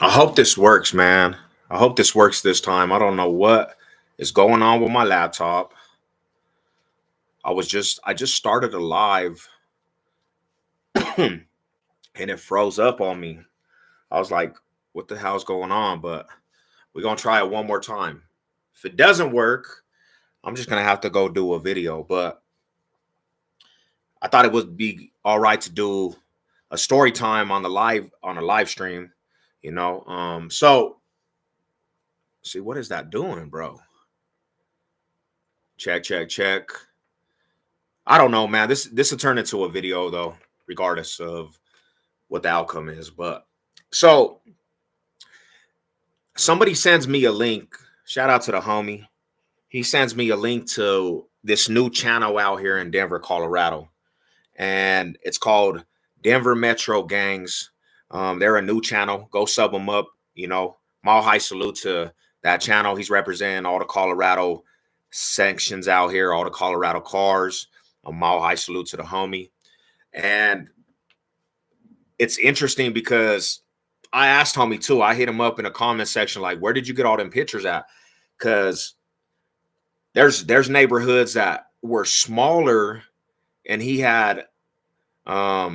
I hope this works, man. I hope this works this time. I don't know what is going on with my laptop. I just started a live and it froze up on me. I was like, what the hell's going on? But we're gonna try it one more time. If it doesn't work, I'm just gonna have to go do a video. But I thought it would be all right to do a story time on a live stream, So see, what is that doing, bro? Check, check, check. I don't know, man. This will turn into a video though, regardless of what the outcome is. But so somebody sends me a link. Shout out to the homie. He sends me a link to this new channel out here in Denver, Colorado, and it's called Denver Metro Gangs. They're a new channel. Go sub them up. Mile high salute to that channel. He's representing all the Colorado sections out here, all the Colorado cars. A mile high salute to the homie. And it's interesting because I asked homie too. I hit him up in the comment section, like, where did you get all them pictures at? Because there's neighborhoods that were smaller, and he had a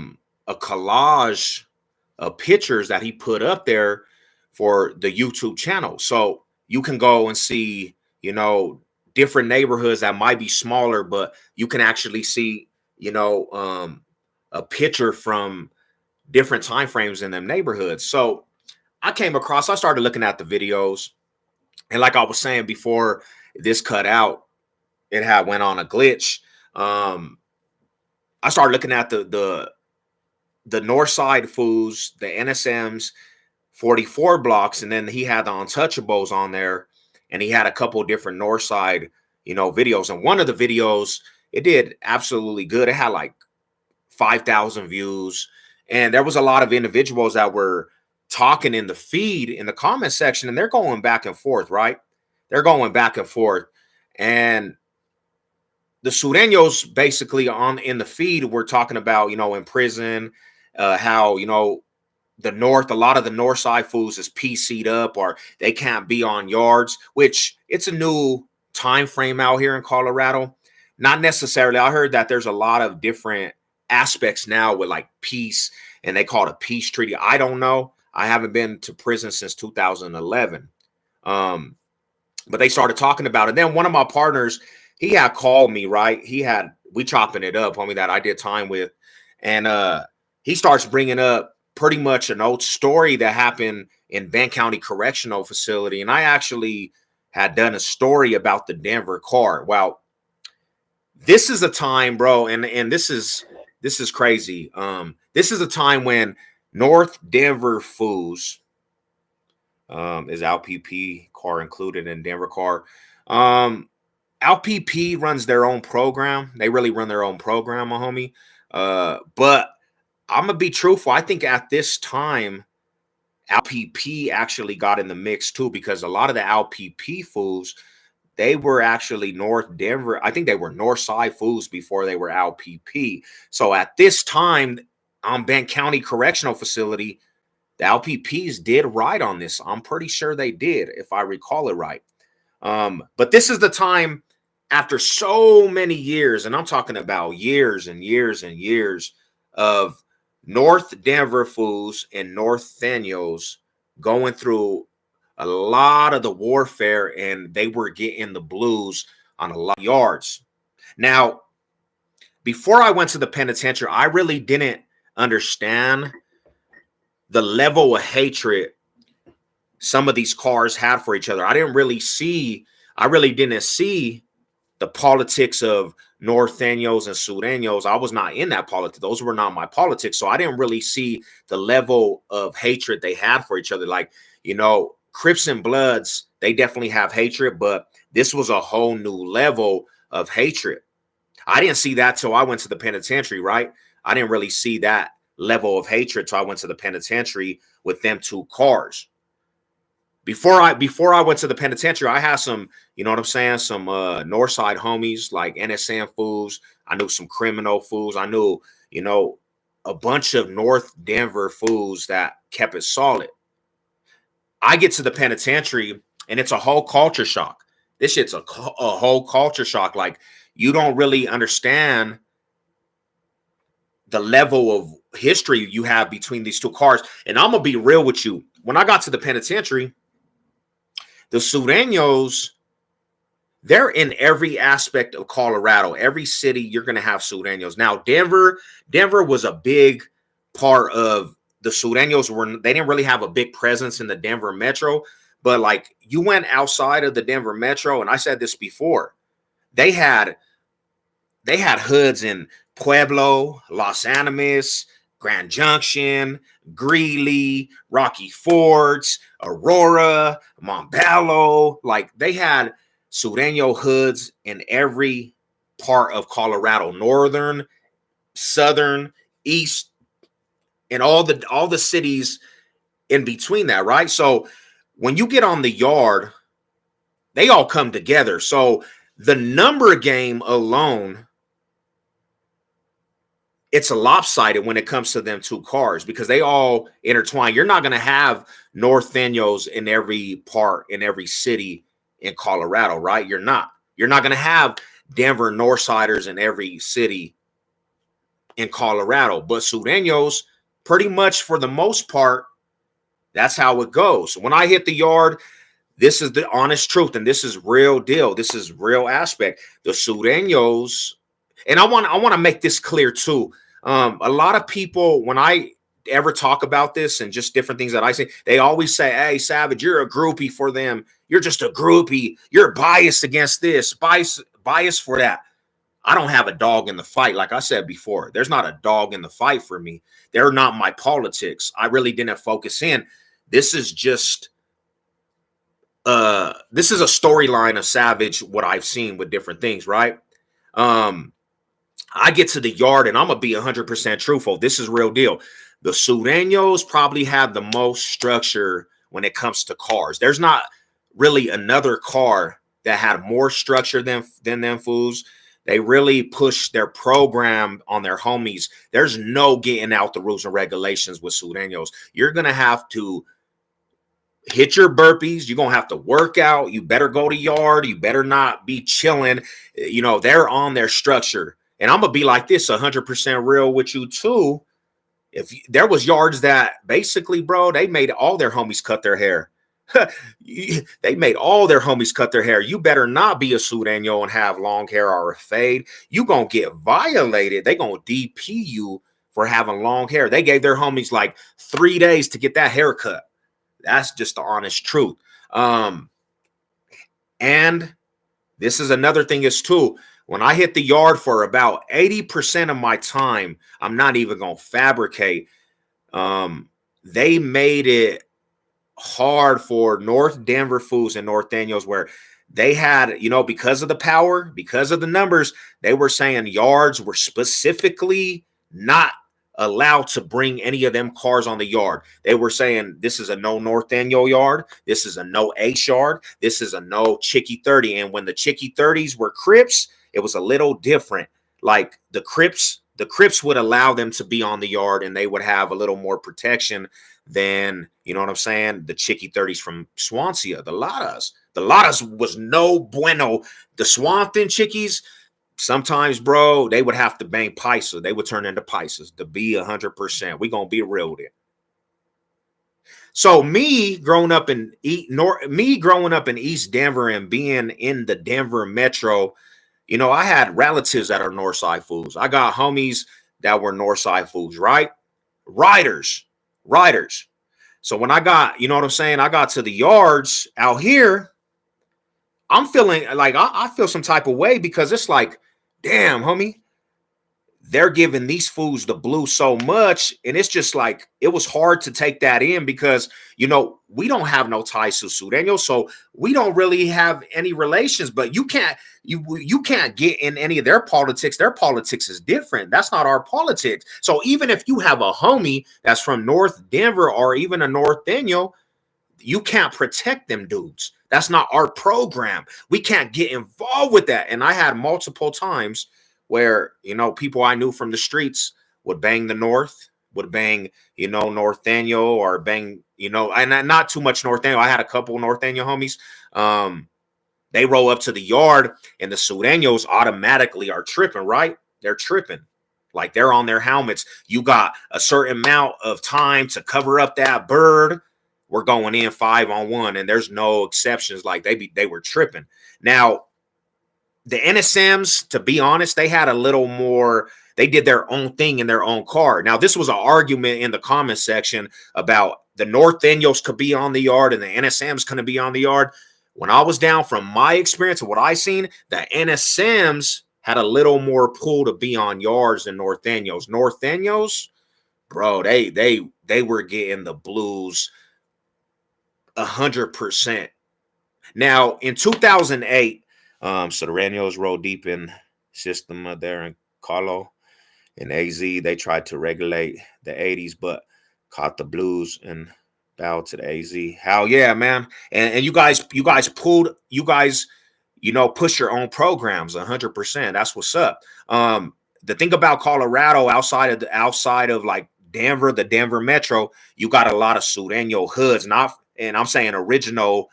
collage of pictures that he put up there for the YouTube channel. So you can go and see, different neighborhoods that might be smaller, but you can actually see, a picture from different time frames in them neighborhoods. So I started looking at the videos, and like I was saying before this cut out, it had went on a glitch. I started looking at the North Side Foods, the NSMs, 44 blocks, and then he had the Untouchables on there, and he had a couple different North Side, videos. And one of the videos, it did absolutely good. It had like 5,000 views, and there was a lot of individuals that were talking in the feed, in the comment section, and they're going back and forth, right? They're going back and forth, and the Sureños basically in the feed were talking about, in prison, how, the North, a lot of the North Side Foods is PC'd up, or they can't be on yards, which it's a new time frame out here in Colorado. Not necessarily. I heard that there's a lot of different aspects now with like peace, and they call it a peace treaty. I don't know. I haven't been to prison since 2011. But they started talking about it. Then one of my partners, he had called me, right? We chopping it up, homie, that I did time with. And he starts bringing up pretty much an old story that happened in Benton County Correctional Facility. And I actually had done a story about the Denver Carr. Well, this is a time, bro, and this is crazy. This is a time when North Denver Foods is LPP Carr included in Denver Carr. LPP runs their own program. They really run their own program, my homie. But I'm gonna be truthful. I think at this time, LPP actually got in the mix too, because a lot of the LPP foods, they were actually North Denver. I think they were North Side Foods before they were LPP. So at this time, on Benton County Correctional Facility, the LPPs did right on this. I'm pretty sure they did, if I recall it right. But this is the time after so many years, and I'm talking about years and years and years of North Denver Foods and North Thenios going through a lot of the warfare, and they were getting the blues on a lot of yards. Now, before I went to the penitentiary, I really didn't understand the level of hatred some of these cars had for each other. I really didn't see the politics of Norteños and Sureños. I was not in that politics. Those were not my politics. So I didn't really see the level of hatred they had for each other. Like, Crips and Bloods, they definitely have hatred, but this was a whole new level of hatred. I didn't see that till I went to the penitentiary, right? I didn't really see that level of hatred till I went to the penitentiary with them two cars. Before I went to the penitentiary, I had some, some North Side homies like NSM fools. I knew some criminal fools. I knew, a bunch of North Denver fools that kept it solid. I get to the penitentiary and it's a whole culture shock. This shit's a whole culture shock. Like, you don't really understand the level of history you have between these two cars. And I'm gonna be real with you. When I got to the penitentiary, the Sureños, they're in every aspect of Colorado. Every city, you're gonna have Sureños. Now, Denver was a big part of the Sureños. They didn't really have a big presence in the Denver metro, but like, you went outside of the Denver metro, and I said this before, they had hoods in Pueblo, Los Animas, Grand Junction, Greeley, Rocky Fords, Aurora, Montbello. Like, they had Sureño hoods in every part of Colorado, northern, southern, east, and all the cities in between that, right? So when you get on the yard, they all come together. So the number game alone, it's a lopsided when it comes to them two cars because they all intertwine. You're not going to have Norteños in every part, in every city in Colorado, right? You're not going to have Denver Northsiders in every city in Colorado, but Sureños, pretty much for the most part, that's how it goes. When I hit the yard, this is the honest truth, and this is real deal. This is real aspect. The Sureños, and I want to make this clear too. A lot of people, when I ever talk about this and just different things that I say, they always say, "Hey, Savage, you're a groupie for them. You're just a groupie. You're biased against this, biased for that." I don't have a dog in the fight. Like I said before, there's not a dog in the fight for me. They're not my politics. I really didn't focus in. This is just, this is a storyline of Savage, what I've seen with different things, right? I get to the yard, and I'm going to be 100% truthful. This is real deal. The Sureños probably have the most structure when it comes to cars. There's not really another car that had more structure than them fools. They really push their program on their homies. There's no getting out the rules and regulations with Sureños. You're going to have to hit your burpees. You're going to have to work out. You better go to yard. You better not be chilling. You know, they're on their structure. And I'm going to be like this 100% real with you too. If there was yards that basically, bro, they made all their homies cut their hair. They made all their homies cut their hair. You better not be a Sureño and have long hair or a fade. You gonna get violated. They gonna DP you for having long hair. They gave their homies like 3 days to get that haircut. That's just the honest truth. And this is another thing is too, when I hit the yard for about 80% of my time, I'm not even gonna fabricate. They made it hard for North Denver fools and Norteños, where they had, you know, because of the power, because of the numbers, they were saying yards were specifically not allowed to bring any of them cars on the yard. They were saying this is a no Norteño yard, this is a no Ace yard, this is a no Chicky 30. And when the Chicky 30s were Crips, it was a little different. Like the Crips would allow them to be on the yard, and they would have a little more protection than, you know what I'm saying, the Chicky 30s from Swansea, the Ladas. The Ladas was no bueno. The Swampton Chickies, sometimes, bro, they would have to bang Paisa. They would turn into Paisas to be 100%. We gonna be real with it. So me growing up in East Denver and being in the Denver metro, you know, I had relatives that are Northside fools. I got homies that were Northside fools, right? Riders. So when I got, you know what I'm saying, I got to the yards out here, I'm feeling like I feel some type of way because it's like, damn, homie, they're giving these fools the blue so much. And it's just like, it was hard to take that in because, you know, we don't have no ties to Sureño, so we don't really have any relations, but you can't get in any of their politics. Their politics is different. That's not our politics. So even if you have a homie that's from North Denver or even a Norteño, you can't protect them dudes. That's not our program. We can't get involved with that. And I had multiple times where, you know, people I knew from the streets would bang the North would bang, you know, Norteño or bang, you know, and not too much Norteño. I had a couple Norteño homies. They roll up to the yard and the Sureños automatically are tripping, right? They're tripping. Like they're on their helmets. You got a certain amount of time to cover up that bird. We're going in 5-on-1, and there's no exceptions. Like they were tripping. Now, the NSMs, to be honest, they had a little more. They did their own thing in their own car. Now, this was an argument in the comment section about the Norteños could be on the yard and the NSMs couldn't be on the yard. When I was down, from my experience and what I seen, the NSMs had a little more pull to be on yards than Norteños. Norteños, bro, they were getting the blues 100%. Now, in 2008, Sureños rolled deep in system there in Carlo and AZ. They tried to regulate the 80s, but caught the blues and bowed to the AZ. Hell yeah, man. And you guys pulled, you know, push your own programs 100%. That's what's up. The thing about Colorado, outside of like Denver, the Denver metro, you got a lot of Sureño hoods, and I'm saying original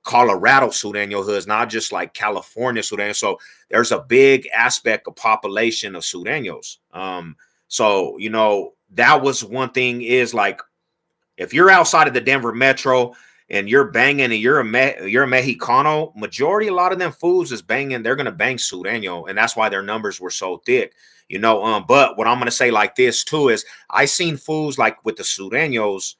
Colorado Sureño hoods, not just like California Sureño. So there's a big aspect of population of Sureños. So, you know, that was one thing, is like, if you're outside of the Denver metro and you're banging and you're a Mexicano, majority, a lot of them fools is banging. They're going to bang Sureño. And that's why their numbers were so thick, you know. But what I'm going to say like this too is I seen fools like with the Sureños,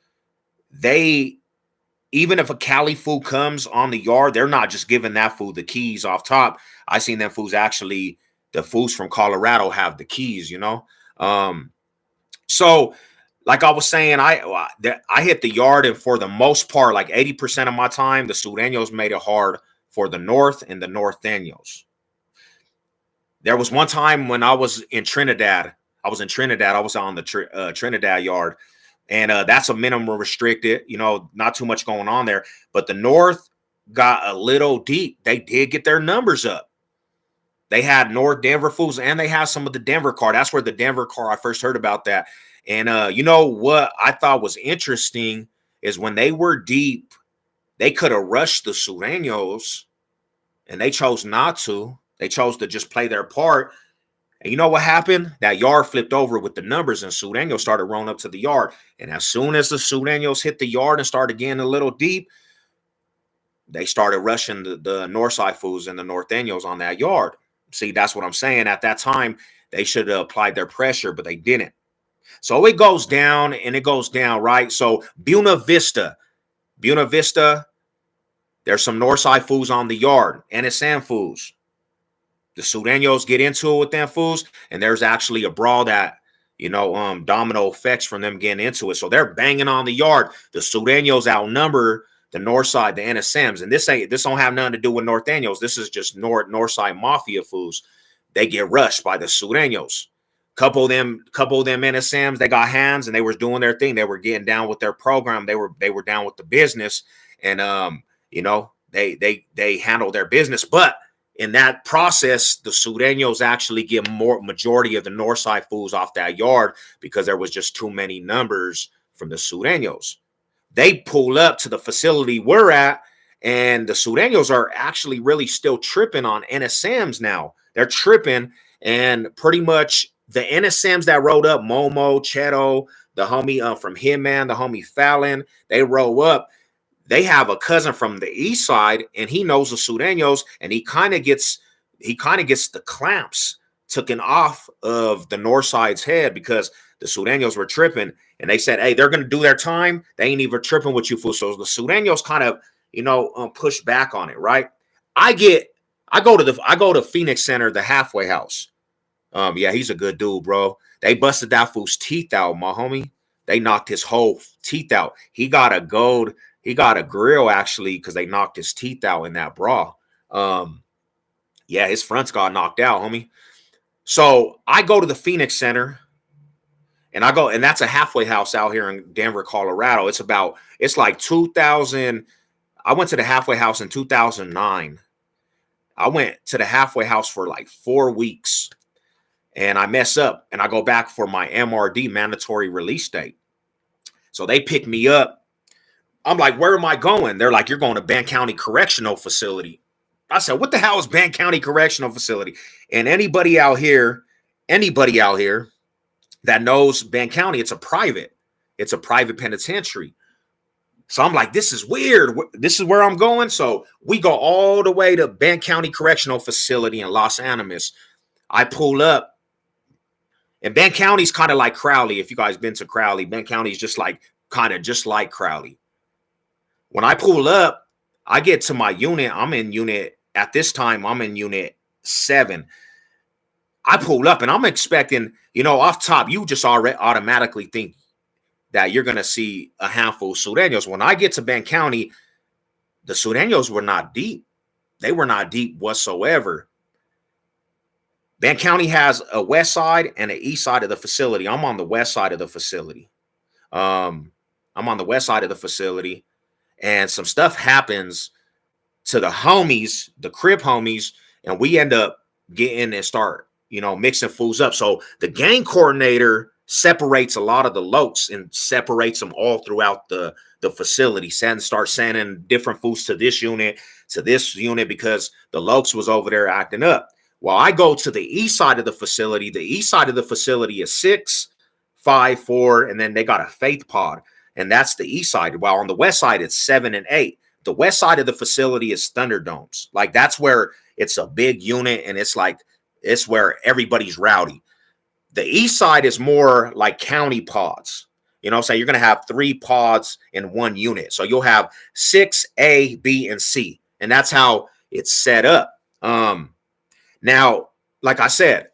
even if a Cali fool comes on the yard, they're not just giving that fool the keys off top. I seen them fools actually, the fools from Colorado have the keys, you know. So like I was saying, I hit the yard, and for the most part, like 80% of my time, the Sureños made it hard for the North and the Norteños. There was one time when I was in Trinidad. I was on the Trinidad yard. And that's a minimum restricted, you know, not too much going on there. But the North got a little deep. They did get their numbers up. They had North Denver fools, and they had some of the Denver car. That's where the Denver car, I first heard about that. And you know what I thought was interesting is when they were deep, they could have rushed the Sureños, and they chose not to. They chose to just play their part. And you know what happened? That yard flipped over with the numbers, and Sureños started rolling up to the yard. And as soon as the Sureños hit the yard and started getting a little deep, they started rushing the Northside fools and the Norteños on that yard. See, that's what I'm saying. At that time, they should have applied their pressure, but they didn't. So it goes down, and it goes down, right? So Buena Vista, there's some Northside fools on the yard, NSM fools. The Sureños get into it with them fools, and there's actually a brawl that, you know, domino effects from them getting into it. So they're banging on the yard. The Sureños outnumber the Northside, the NSMs, and this don't have nothing to do with Norteños. This is just Northside mafia fools. They get rushed by the Sureños. Couple of them NSMs, they got hands, and they were doing their thing. They were getting down with their program. They were down with the business, and you know, they handled their business. But in that process, the Sureños actually get majority of the Northside fools off that yard because there was just too many numbers from the Sureños. They pull up to the facility we're at, and the Sureños are actually really still tripping on NSMs now. They're tripping, and pretty much the NSMs that rode up, Momo, Cheto, the homie from Hitman, the homie Fallon, they roll up. They have a cousin from the east side, and he knows the Sureños, and he kind of gets the clamps taken off of the north side's head because the Sureños were tripping, and they said, hey, they're going to do their time. They ain't even tripping with you fools. So the Sureños kind of, you know, push back on it, right? I go to Phoenix Center, the halfway house. Yeah, he's a good dude, bro. They busted that fool's teeth out, my homie. They knocked his whole teeth out. He got a grill, actually, because they knocked his teeth out in that brawl. Yeah, his fronts got knocked out, homie. So I go to the Phoenix Center, and that's a halfway house out here in Denver, Colorado. It's like 2000. I went to the halfway house in 2009. I went to the halfway house for like 4 weeks. and I mess up and I go back for my MRD, mandatory release date. So they pick me up. I'm like, where am I going? They're like, you're going to Bend County Correctional Facility. I said, what the hell is Bend County Correctional Facility? And anybody out here that knows Bend County, it's a private penitentiary. So I'm like, this is weird. This is where I'm going. So we go all the way to Bend County Correctional Facility in Los Animas. I pull up, and Bend County's kind of like Crowley. If you guys been to Crowley, Bend County's just like Crowley. When I pull up, I get to my unit. I'm in unit 7. I pull up and I'm expecting, off top, you just already automatically think that you're going to see a handful of Sureños. When I get to Bend County, the Sureños were not deep. They were not deep whatsoever. Bend County has a west side and an east side of the facility. I'm on the west side of the facility. And some stuff happens to the homies, the crib homies, and we end up getting and start, mixing fools up. So the gang coordinator separates a lot of the locs and separates them all throughout the facility. Start sending different fools to this unit, because the locs was over there acting up. Well, I go to the east side of the facility. The east side of the facility is 6, 5, 4, and then they got a faith pod, and that's the east side. While on the west side, it's 7 and 8. The west side of the facility is Thunderdomes. Like, that's where it's a big unit, and it's where everybody's rowdy. The east side is more like county pods. So you're going to have 3 pods in one unit. So you'll have 6, A, B, and C, and that's how it's set up. Now, like I said,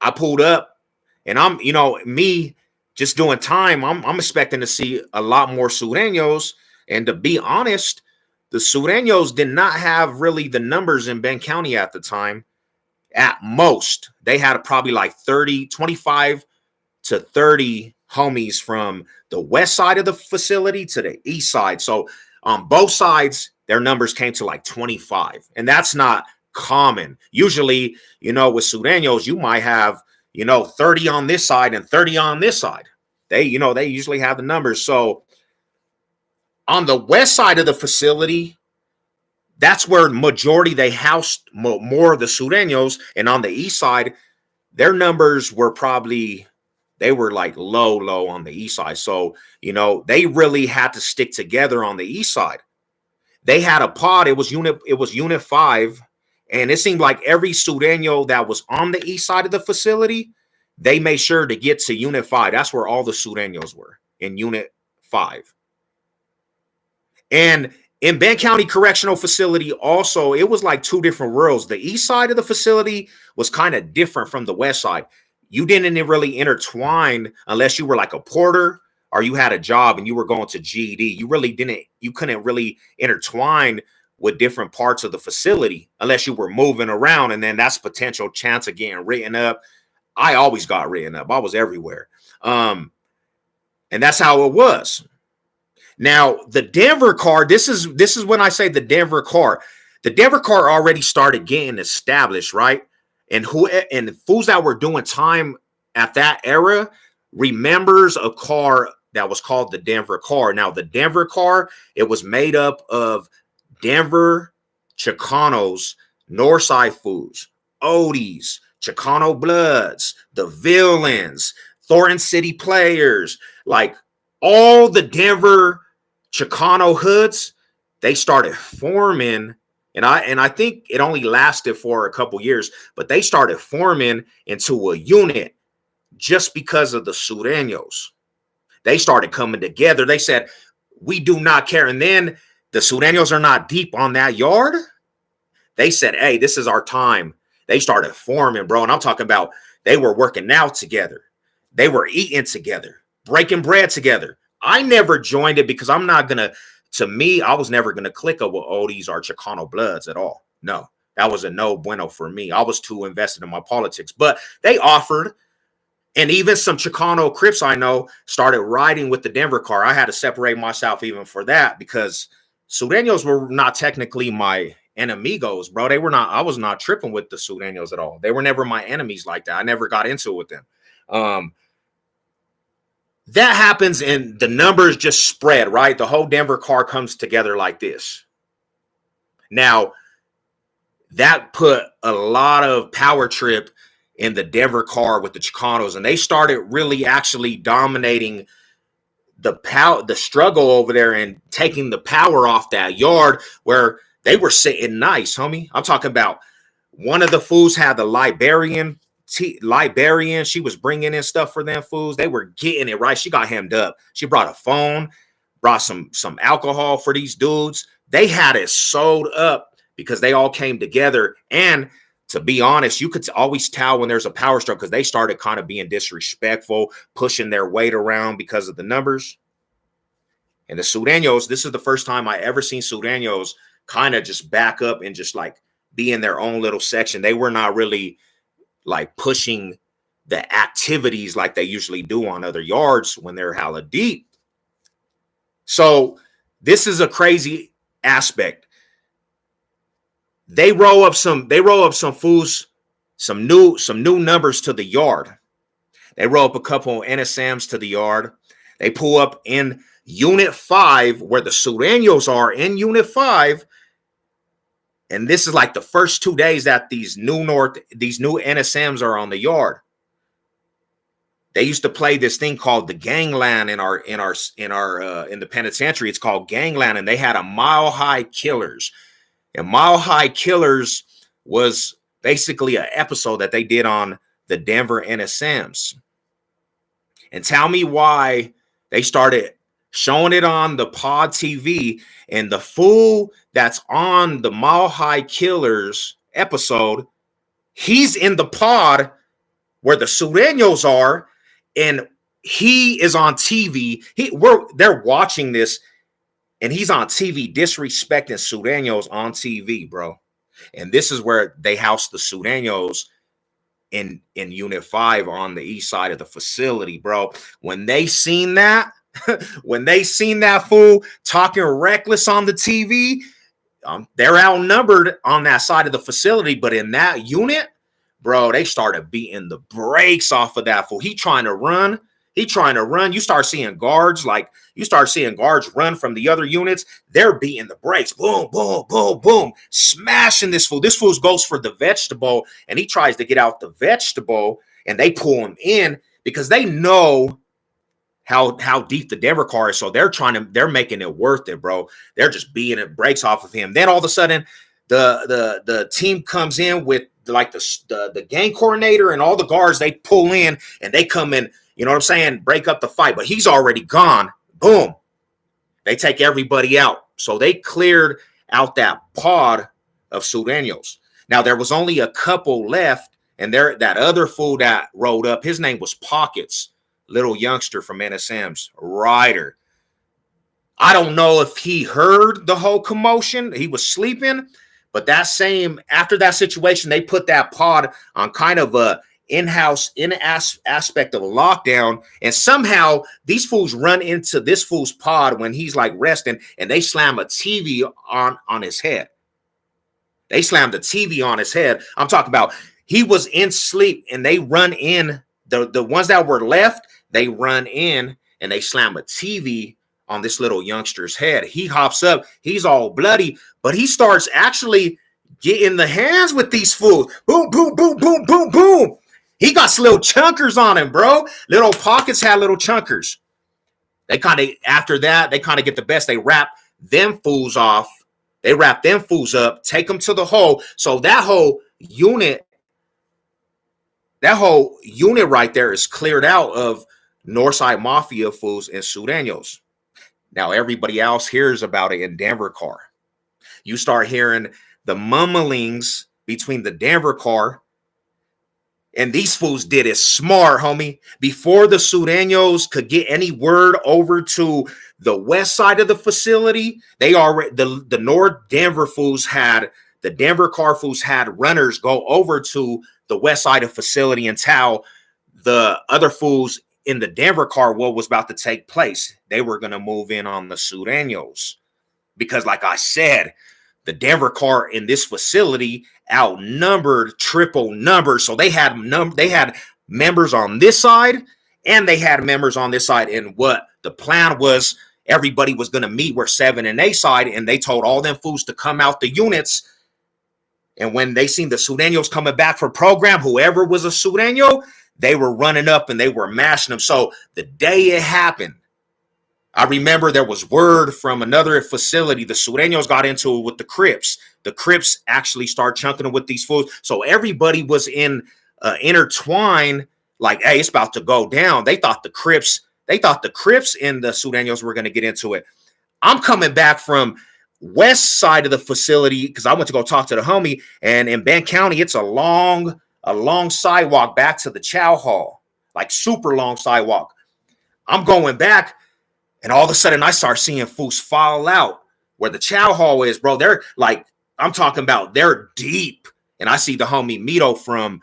I pulled up, and I'm, me just doing time. I'm expecting to see a lot more Sureños, and to be honest, the Sureños did not have really the numbers in Bend County at the time. At most, they had probably like 25 to 30 homies from the west side of the facility to the east side. So on both sides, their numbers came to like 25, and that's not common. Usually, with Sureños, you might have, 30 on this side and 30 on this side. They usually have the numbers. So on the west side of the facility, that's where majority they housed more of the Sureños. And on the east side, their numbers were they were like low on the east side. So, they really had to stick together on the east side. They had a pod. It was unit 5. And it seemed like every Sureño that was on the east side of the facility, they made sure to get to unit 5. That's where all the Sureños were, in unit 5. And in Bend County Correctional Facility also, it was like 2 different worlds. The east side of the facility was kind of different from the west side. You didn't really intertwine unless you were like a porter or you had a job and you were going to GED. You couldn't really intertwine with different parts of the facility unless you were moving around, and then that's potential chance of getting written up. I always got written up. I was everywhere. And that's how it was. Now, the Denver Carr, this is when I say the Denver Carr. The Denver Carr already started getting established, right? And the fools that were doing time at that era remembers a car that was called the Denver Carr. Now, the Denver Carr, it was made up of Denver Chicanos, Northside fools, Odies, Chicano Bloods, the Villains, Thornton City players, like all the Denver Chicano hoods, they started forming, and I think it only lasted for a couple years, but they started forming into a unit just because of the Sureños. They started coming together. They said, we do not care. And then the Sureños are not deep on that yard. They said, hey, this is our time. They started forming, bro. And I'm talking about they were working out together. They were eating together, breaking bread together. I never joined it because I was never going to click up with Odies or Chicano Bloods at all. No, that was a no bueno for me. I was too invested in my politics. But they offered, and even some Chicano Crips I know started riding with the Denver Carr. I had to separate myself even for that because Sureños were not technically my enemigos, bro. They were not, I was not tripping with the Sureños at all. They were never my enemies like that. I never got into it with them. That happens and the numbers just spread, right? The whole Denver Carr comes together like this. Now, that put a lot of power trip in the Denver Carr with the Chicanos, and they started really actually dominating the struggle over there and taking the power off that yard where they were sitting nice, homie. I'm talking about one of the fools had the Liberian. She was bringing in stuff for them fools. They were getting it right. She got hemmed up. She brought a phone, brought some alcohol for these dudes. They had it sold up because they all came together. And to be honest, you could always tell when there's a power struggle because they started kind of being disrespectful, pushing their weight around because of the numbers. And the Sureños, this is the first time I ever seen Sureños kind of just back up and just like be in their own little section. They were not really like pushing the activities like they usually do on other yards when they're hella deep. So this is a crazy aspect. They roll up some fools, some new numbers to the yard. They roll up a couple of NSMs to the yard. They pull up in Unit 5 where the Sureños are in Unit 5. And this is like the first 2 days that these new NSMs are on the yard. They used to play this thing called the gangland in the penitentiary. It's called gangland, and they had a Mile High Killers. And Mile High Killers was basically an episode that they did on the Denver NSMs. And tell me why they started showing it on the pod TV, and the fool that's on the Mile High Killers episode, he's in the pod where the Sureños are, and he is on TV. They're watching this, and he's on TV disrespecting Sureños on TV, bro. And this is where they house the Sureños in Unit 5 on the east side of the facility, bro. When they seen that, when they seen that fool talking reckless on the TV, they're outnumbered on that side of the facility. But in that unit, bro, they started beating the brakes off of that fool. He trying to run. You start seeing guards run from the other units. They're beating the brakes. Boom, boom, boom, boom. Smashing this fool. This fool goes for the vegetable, and he tries to get out the vegetable, and they pull him in because they know how deep the Denver Carr is. So they're making it worth it, bro. They're just beating the brakes off of him. Then all of a sudden, the team comes in with like the gang coordinator and all the guards. They pull in and they come in, you know what I'm saying, break up the fight, but he's already gone. Boom. They take everybody out. So they cleared out that pod of Sureños. Now there was only a couple left, and that other fool that rolled up, his name was Pockets, little youngster from NSM's Ryder. I don't know if he heard the whole commotion. He was sleeping, but after that situation, they put that pod on kind of a in-house aspect of a lockdown, and somehow these fools run into this fool's pod when he's like resting, and they slam a TV on his head. They slammed the TV on his head. I'm talking about he was in sleep, and they run in, the ones that were left, they run in and they slam a TV on this little youngster's head. He hops up, he's all bloody, but he starts actually getting the hands with these fools. Boom, boom, boom, boom, boom, boom. He got some little chunkers on him, bro. Little Pockets had little chunkers. After that, they kind of get the best. They wrap them fools off. They wrap them fools up, take them to the hole. So that whole unit right there is cleared out of Northside Mafia fools and Sureños. Now everybody else hears about it in Denver Carr. You start hearing the mumblings between the Denver Carr, and these fools did it smart, homie. Before the Sureños could get any word over to the west side of the facility, the North Denver fools the Denver Carr fools had runners go over to the west side of the facility and tell the other fools in the Denver Carr what was about to take place. They were going to move in on the Sureños because, like I said, the Denver Carr in this facility outnumbered triple numbers. So they had members on this side and they had members on this side. And what the plan was, everybody was going to meet where 7 and 8 side, and they told all them fools to come out the units. And when they seen the Sureños coming back for program, whoever was a Sureño, they were running up and they were mashing them. So the day it happened, I remember there was word from another facility. The Sureños got into it with the Crips. The Crips actually started chunking them with these fools. So everybody was intertwined, like, hey, it's about to go down. They thought the Crips and the Sureños were going to get into it. I'm coming back from west side of the facility because I went to go talk to the homie. And in Ben County, it's a long sidewalk back to the chow hall, like super long sidewalk. I'm going back. And all of a sudden, I start seeing fools fall out where the chow hall is, bro. They're like, I'm talking about, they're deep. And I see the homie Mito from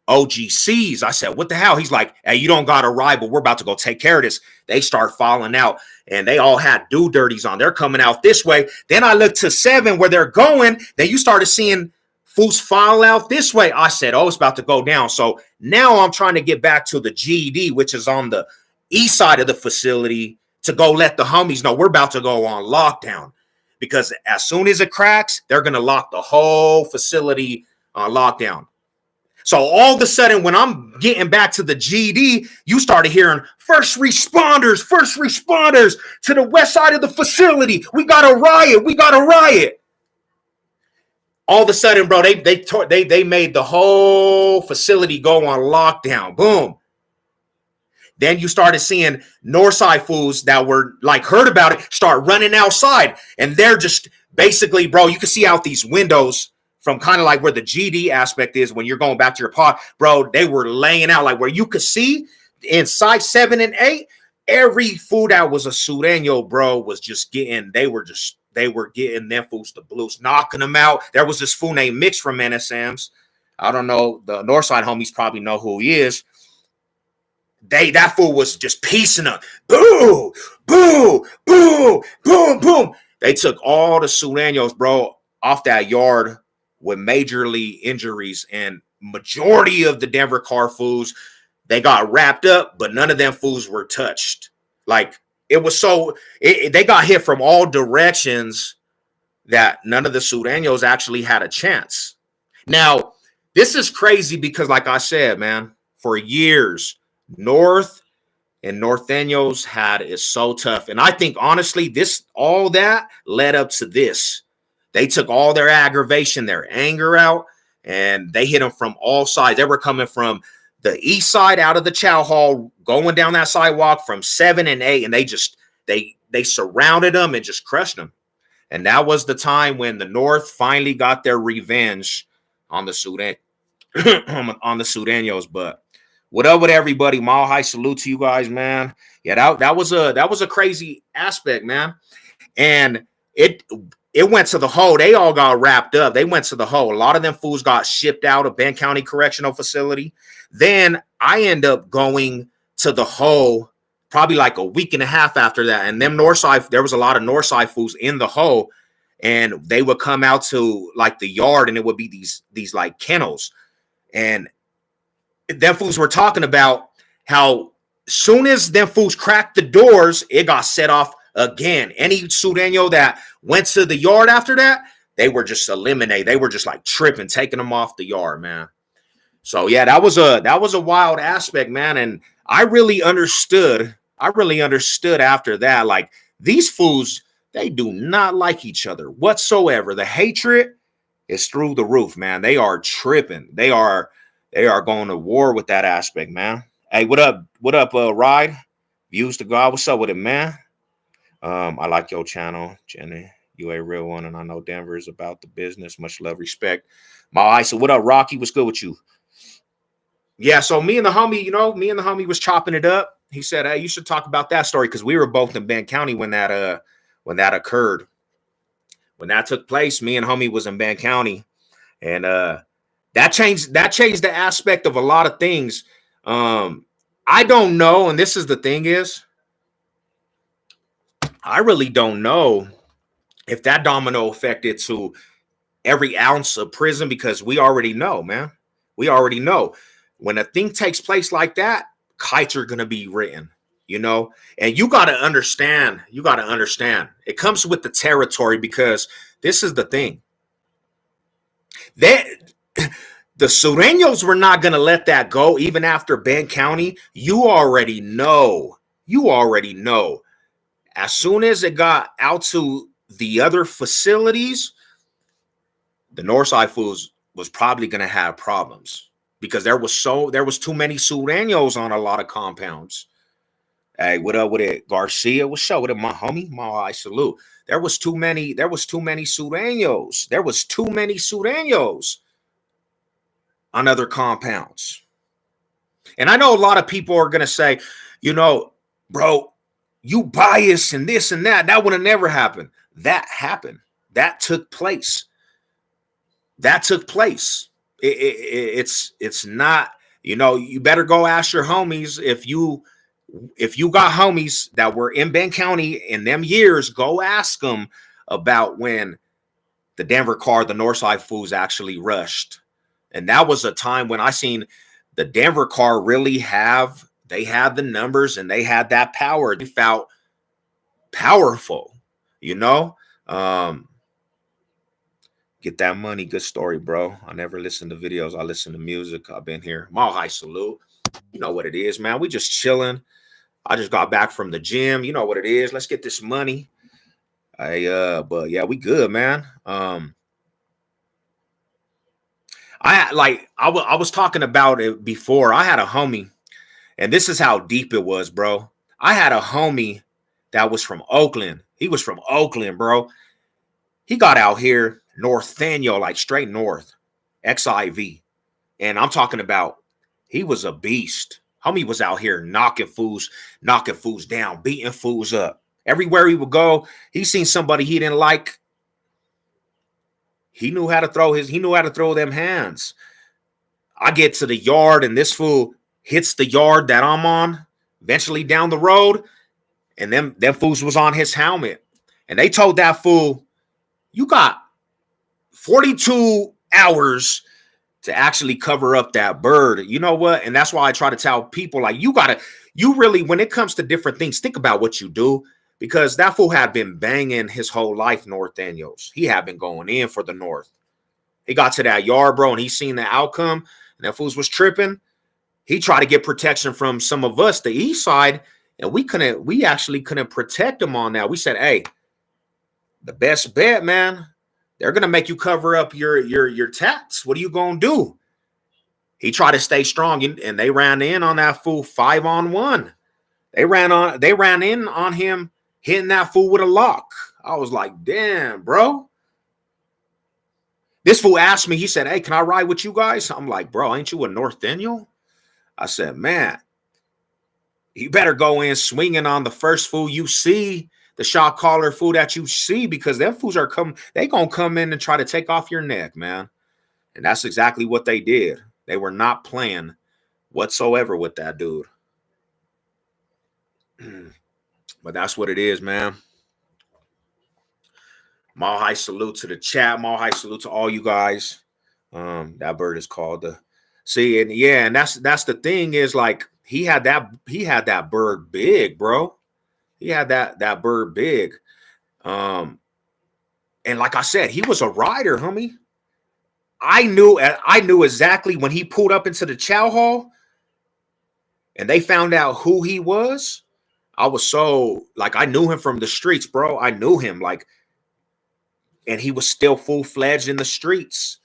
OGCs. I said, what the hell? He's like, hey, you don't got to ride, but we're about to go take care of this. They start falling out, and they all had do-dirties on. They're coming out this way. Then I look to 7 where they're going. Then you started seeing fools fall out this way. I said, oh, it's about to go down. So now I'm trying to get back to the GD, which is on the east side of the facility, to go let the homies know we're about to go on lockdown, because as soon as it cracks, they're going to lock the whole facility on lockdown. So all of a sudden, when I'm getting back to the GD, you started hearing first responders to the west side of the facility. We got a riot. All of a sudden, bro, they made the whole facility go on lockdown. Boom. Then you started seeing Northside fools that were like heard about it start running outside. And they're just basically, bro, you can see out these windows from kind of like where the GD aspect is when you're going back to your pod. Bro, they were laying out like where you could see inside 7 and 8. Every fool that was a Sureño, bro, was just getting, they were getting them fools the blues, knocking them out. There was this fool named Mix from NSMs. I don't know. The Northside homies probably know who he is. That fool was just piecing them. Boom, boom, boom, boom, boom. They took all the Sureños, bro, off that yard with majorly injuries. And majority of the Denver Carr fools, they got wrapped up, but none of them fools were touched. Like, it was so, they got hit from all directions that none of the Sureños actually had a chance. Now, this is crazy because, like I said, man, for years, North and Norteños had it so tough. And I think, honestly, all that led up to this. They took all their aggravation, their anger out, and they hit them from all sides. They were coming from the east side out of the chow hall, going down that sidewalk from 7 and 8, and they surrounded them and just crushed them. And that was the time when the North finally got their revenge on the Sureños. But what up with everybody? Mile high salute to you guys, man. Yeah, that was a crazy aspect, man. And it went to the hole. They all got wrapped up. They went to the hole. A lot of them fools got shipped out of Ben County Correctional Facility. Then I end up going to the hole probably like a week and a half after that. And them Northside, there was a lot of Northside fools in the hole, and they would come out to like the yard, and it would be these like kennels. And them fools were talking about how soon as them fools cracked the doors, it got set off again. Any Sureño that went to the yard after that, they were just eliminated. They were just like tripping, taking them off the yard, man. So yeah, that was a wild aspect, man. And I really understood after that, like, these fools, they do not like each other whatsoever. The hatred is through the roof, man. They are tripping. They are going to war with that aspect, man. Hey, what up, Ride? Views to God. What's up with it, man? I like your channel, Jenny. You a real one, and I know Denver is about the business. Much love, respect. My eye. So what up, Rocky? What's good with you? Yeah, so me and the homie was chopping it up. He said, hey, you should talk about that story, because we were both in Ben County when that occurred. When that took place, me and homie was in Ben County. And that changed the aspect of a lot of things. I don't know, and this is the thing is, I really don't know if that domino affected to every ounce of prison, because we already know, man. We already know when a thing takes place like that, kites are gonna be written, you know. And you gotta understand. You gotta understand. It comes with the territory, because this is the thing. They, the Sureños were not gonna let that go, even after Ben County. You already know. You already know. As soon as it got out to the other facilities, the Northside fools was probably going to have problems, because there was too many Sureños on a lot of compounds. Hey, what up with it, Garcia? What's up with it, my homie? My I salute. There was too many Sureños. There was too many Sureños on other compounds. And I know a lot of people are going to say, you know, bro, you bias and this and that. That would have never happened. That happened. That took place. That took place. It's not, you know, you better go ask your homies. If you got homies that were in Ben County in them years, go ask them about when the Denver Carr, the Northside fools actually rushed. And that was a time when I seen the Denver Carr really they had the numbers and they had that power. They felt powerful, you know. Get that money. Good story, bro. I never listen to videos. I listen to music. I've been here. Mile High salute. You know what it is, man. We just chilling. I just got back from the gym. You know what it is. Let's get this money. But yeah, we good, man. I was talking about it before. I had a homie, and this is how deep it was, bro. I had a homie that was from Oakland. He was from Oakland, bro. He got out here, North Daniel, like straight north, XIV. And I'm talking about, he was a beast. Homie was out here knocking fools down, beating fools up. Everywhere he would go, he seen somebody he didn't like. He knew how to throw them hands. I get to the yard and this fool hits the yard that I'm on, eventually down the road, and them fools was on his helmet. And they told that fool, you got 42 hours to actually cover up that bird. You know what? And that's why I try to tell people, like, you really, when it comes to different things, think about what you do, because that fool had been banging his whole life, North Daniels. He had been going in for the North. He got to that yard, bro, and he seen the outcome, and that fools was tripping. He tried to get protection from some of us, the east side, and we actually couldn't protect him on that. We said, hey, the best bet, man, they're gonna make you cover up your tats. What are you gonna do? He tried to stay strong, and they ran in on that fool 5-on-1. They ran in on him, hitting that fool with a lock. I was like, damn, bro. This fool asked me, he said, hey, can I ride with you guys? I'm like, bro, ain't you a North Daniel? I said, man, you better go in swinging on the first fool you see, the shot caller fool that you see, because them fools they gonna come in and try to take off your neck, man. And that's exactly what they did. They were not playing whatsoever with that dude. But that's what it is, man. Mile High salute to the chat. Mile High salute to all you guys. That bird is called the and that's the thing, is like he had that bird big, bro. He had that bird big. And like I said, he was a rider, homie. I knew exactly when he pulled up into the chow hall and they found out who he was. I was so, like, I knew him from the streets, bro. I knew him, like, and he was still full-fledged in the streets.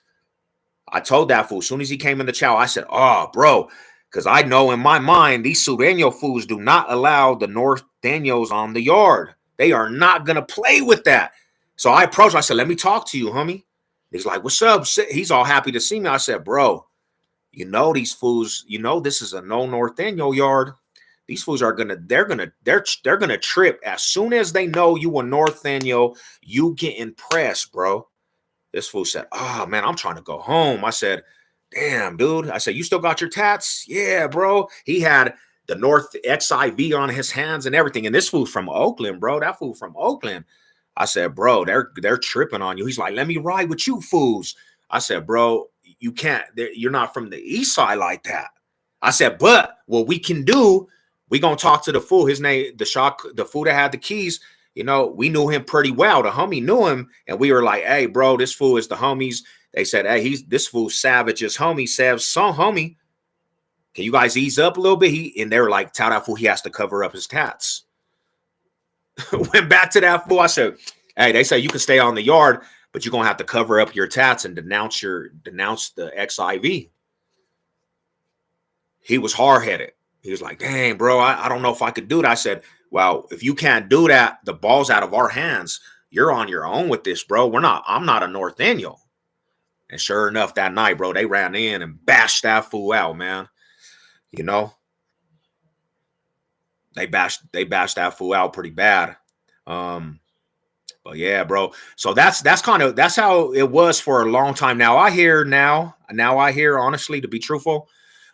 I told that fool, as soon as he came in the chow, I said, oh, bro, because I know in my mind, these Sureño fools do not allow the North Daniels on the yard. They are not going to play with that. So I approached him. I said, let me talk to you, homie. He's like, what's up? He's all happy to see me. I said, bro, you know these fools, you know this is a no North Daniel yard. These fools are they're gonna trip as soon as they know you a North Daniel. You get impressed, bro. This fool said, oh man, I'm trying to go home. I said, damn, dude. I said, you still got your tats? Yeah, bro. He had the North XIV on his hands and everything. And this fool from Oakland, bro. That fool from Oakland. I said, bro, they're tripping on you. He's like, let me ride with you fools. I said, bro, you can't. You're not from the east side like that. I said, but what we can do, we gonna talk to the fool. His name, the fool that had the keys. You know, we knew him pretty well. The homie knew him, and we were like, hey, bro, this fool is the homies. They said, hey, this fool savage is homie. Says, so homie, can you guys ease up a little bit? And they were like, tell that fool he has to cover up his tats. Went back to that fool. I said, hey, they say you can stay on the yard, but you're gonna have to cover up your tats and denounce the XIV. He was hard-headed. He was like, dang, bro, I don't know if I could do that. I said, well, if you can't do that, the ball's out of our hands. You're on your own with this, bro. I'm not a North Daniel. And sure enough, that night, bro, they ran in and bashed that fool out, man. You know, they bashed that fool out pretty bad. But yeah, bro. So that's how it was for a long time. Now I hear, honestly, to be truthful,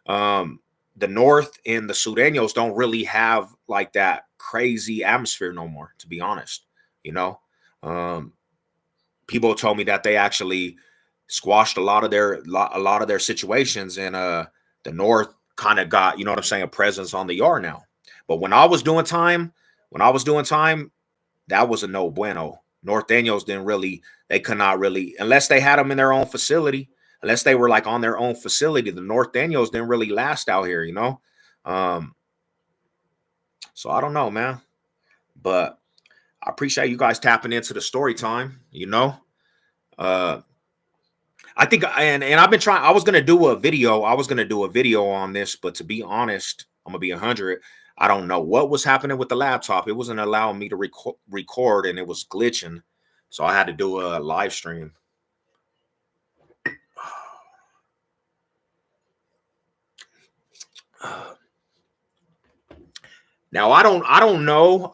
the North and the Sureños don't really have like that crazy atmosphere no more, to be honest. You know, people told me that they actually squashed a lot of their situations, and the North kind of got, you know what I'm saying, a presence on the yard now. But when I was doing time, that was a no bueno. North Daniels they could not really, unless they had them in their own facility. Unless they were like on their own facility, the North Daniels didn't really last out here, you know? So I don't know, man. But I appreciate you guys tapping into the story time, you know? I think, and I've been trying, I was going to do a video on this, but to be honest, I'm going to be 100. I don't know what was happening with the laptop. It wasn't allowing me to record, and it was glitching. So I had to do a live stream. Now I don't know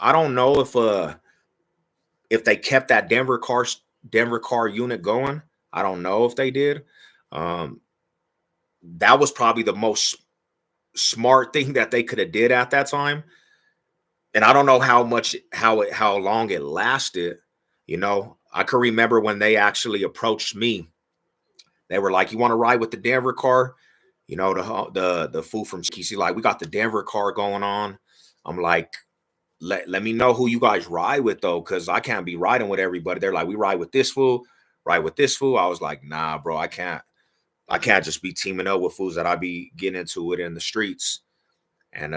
if they kept that Denver car unit going. I don't know if they did. That was probably the most smart thing that they could have did at that time. And I don't know how long it lasted. You know, I can remember when they actually approached me. They were like, "You want to ride with the Denver car?" You know, the fool from KC, like, we got the Denver car going on. I'm like, let me know who you guys ride with, though, because I can't be riding with everybody. They're like, we ride with this fool, ride with this fool. I was like, nah, bro, I can't just be teaming up with fools that I be getting into it in the streets. And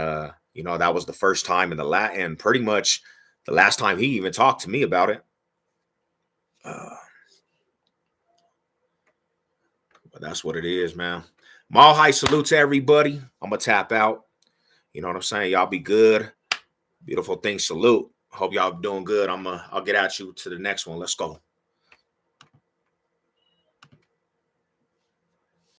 you know, that was the first time and pretty much the last time he even talked to me about it. But that's what it is, man. Mile high salute to everybody. I'm gonna tap out. You know what I'm saying? Y'all be good. Beautiful things. Salute. Hope y'all doing good. I'll get at you to the next one. Let's go.